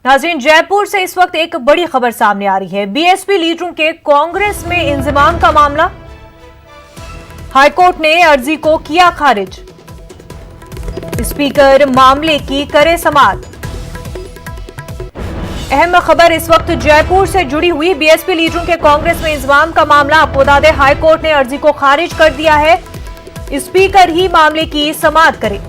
नाज़रीन, जयपुर से इस वक्त एक बड़ी खबर सामने आ रही है। बीएसपी लीडरों के कांग्रेस में इंजमाम का मामला, हाईकोर्ट ने अर्जी को किया खारिज। स्पीकर मामले की करे समाअत। अहम खबर इस वक्त जयपुर से जुड़ी हुई। बीएसपी लीडरों के कांग्रेस में इंजमाम का मामला, आपको बता दें हाईकोर्ट ने अर्जी को खारिज कर दिया है। स्पीकर ही मामले की समाअत करें।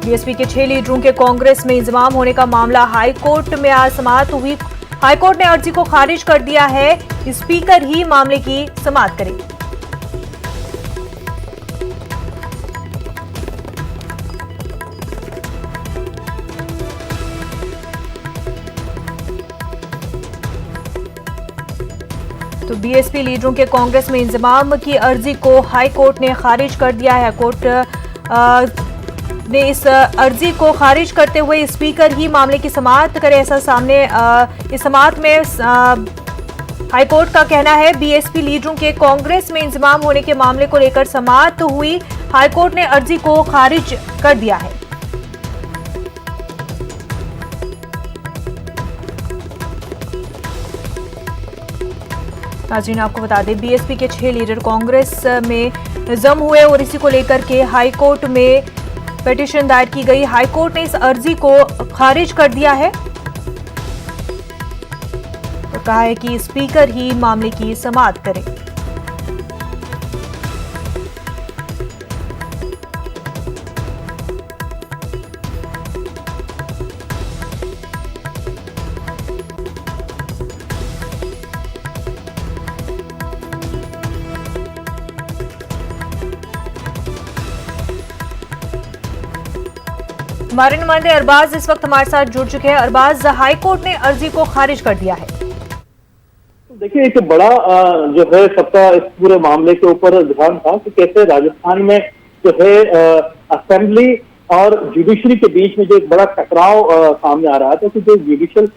बीएसपी के 6 लीडरों के कांग्रेस में इंजमाम होने का मामला हाईकोर्ट में आज समाअत हुई। हाईकोर्ट ने अर्जी को खारिज कर दिया है। स्पीकर ही मामले की समाअत करें। तो बीएसपी लीडरों के कांग्रेस में इंजमाम की अर्जी को हाईकोर्ट ने खारिज कर दिया है। हाईकोर्ट ने इस अर्जी को खारिज करते हुए स्पीकर ही मामले की समाअत करे, ऐसा सामने इस समाअत में हाईकोर्ट का कहना है। बीएसपी लीडरों के कांग्रेस में इंजमाम होने के मामले को लेकर समाअत हुई। हाईकोर्ट ने अर्जी को खारिज कर दिया है। नाज़रीन, आपको बता दें बीएसपी के 6 लीडर कांग्रेस में जम हुए और इसी को लेकर के हाईकोर्ट में पिटीशन दायर की गई। हाईकोर्ट ने इस अर्जी को खारिज कर दिया है और कहा है कि स्पीकर ही मामले की समाअत करें। हमारे नुमाइंदे अरबाज इस वक्त हमारे साथ जुड़ चुके हैं। अरबाज, हाईकोर्ट ने अर्जी को खारिज कर दिया है। देखिए, एक बड़ा जो है सबका इस पूरे मामले के ऊपर ध्यान था कि कैसे राजस्थान में जो है असेंबली और जुडिशरी के बीच में जो एक बड़ा टकराव सामने आ रहा था कि जो जुडिशियल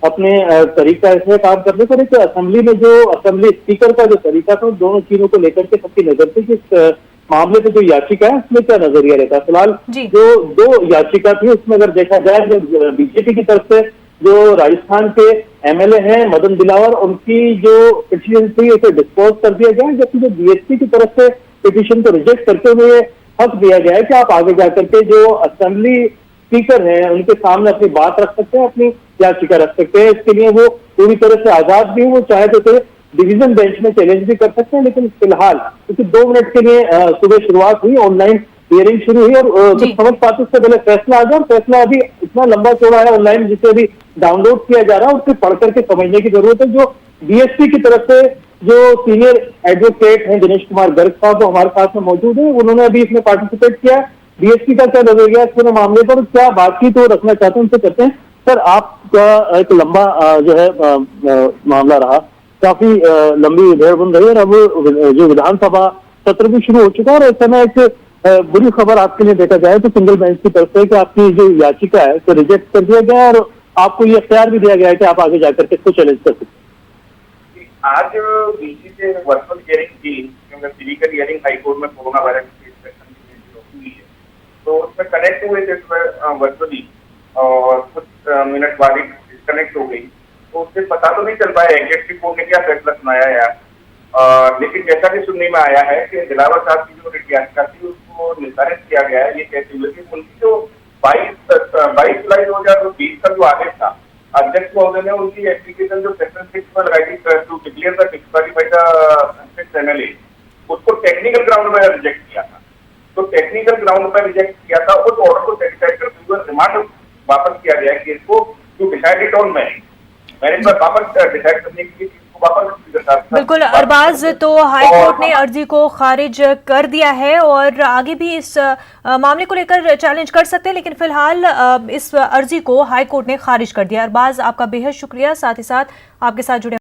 अपने तरीका से काम करने को लेकर असेंबली में जो असेंबली स्पीकर का जो तरीका था, दोनों चीजों को लेकर के सबकी नजर थी कि मामले पे जो याचिका है उसमें क्या नजरिया रहता है। फिलहाल जो 2 याचिका थी उसमें अगर देखा जाए जो बीजेपी की तरफ से जो राजस्थान के एमएलए हैं मदन दिलावर, उनकी जो पिटीशन थी उसे डिस्पोज कर दिया गया, जबकि जो बीएसपी की तरफ से पिटीशन को रिजेक्ट करते हुए हक दिया गया है कि आप आगे जाकर के जो असेंबली स्पीकर हैं उनके सामने अपनी बात रख सकते हैं, अपनी याचिका रख सकते हैं। इसके लिए वो पूरी तरह से आजाद भी, वो चाहे तो डिवीजन बेंच में चैलेंज भी कर सकते हैं। लेकिन फिलहाल क्योंकि 2 मिनट के लिए सुबह शुरुआत हुई, ऑनलाइन हियरिंग शुरू हुई और कुछ समझ पाते उससे पहले फैसला आ गया। और फैसला अभी इतना लंबा चौड़ा है ऑनलाइन, जिसे अभी डाउनलोड किया जा रहा है, उससे पढ़ करके समझने की जरूरत है। जो बीएसपी की तरफ से जो सीनियर एडवोकेट हैं दिनेश कुमार गर्ग साहब, वो हमारे साथ में मौजूद है, उन्होंने अभी इसमें पार्टिसिपेट किया। बीएसपी का क्या नजरिया इस पूरे मामले पर, क्या बातचीत वो रखना चाहते हैं, उनसे करते हैं। सर, आपका एक लंबा जो है मामला रहा, काफी लंबी घेरबंद रही और अब जो विधानसभा सत्र भी शुरू हो चुका है और इस समय एक बुरी खबर आपके लिए देखा जाए तो सिंगल बेंच की तरफ से कि आपकी जो याचिका है तो रिजेक्ट कर दिया गया और आपको ये अख्तियार भी दिया गया है कि आप आगे जाकर के इसको चैलेंज कर सकते हैं। आज बीसी से वर्चुअल हियरिंग की, क्योंकि फिजिकल हियरिंग हाईकोर्ट में कोरोना वायरस की इंस्पेक्शन की हुई है, तो उसमें कनेक्ट हुए थे वर्चुअली और कुछ मिनट बाद ही डिस्कनेक्ट हो गई। तो उससे पता तो नहीं चल पाया एग्जीक्यूटिव कोर्ट ने क्या फैसला सुनाया है, लेकिन जैसा कि सुनने में आया है कि दिलावर साहब की जो याचिका थी उसको निर्धारित किया गया है ये कहते हुए कि उनकी जो 22 जुलाई 2020 का जो आदेश था, अध्यक्ष महोदय ने उनकी एप्लीकेशन जो सेक्शन 6 पर लगाई थी to declare the disqualified the 6 MLA, उसको टेक्निकल ग्राउंड में रिजेक्ट किया था। तो टेक्निकल ग्राउंड पर रिजेक्ट किया था, उस ऑर्डर को सेटिस्फाई करते हुए रिमांड वापस किया गया केस को to decide it on merit पर वापस डिसाइड करने के लिए बिल्कुल अरबाज, तो हाईकोर्ट ने अर्जी को खारिज कर दिया है और आगे भी इस मामले को लेकर चैलेंज कर सकते हैं, लेकिन फिलहाल इस अर्जी को हाईकोर्ट ने खारिज कर दिया। अरबाज, आपका बेहद शुक्रिया, साथ ही साथ आपके साथ जुड़े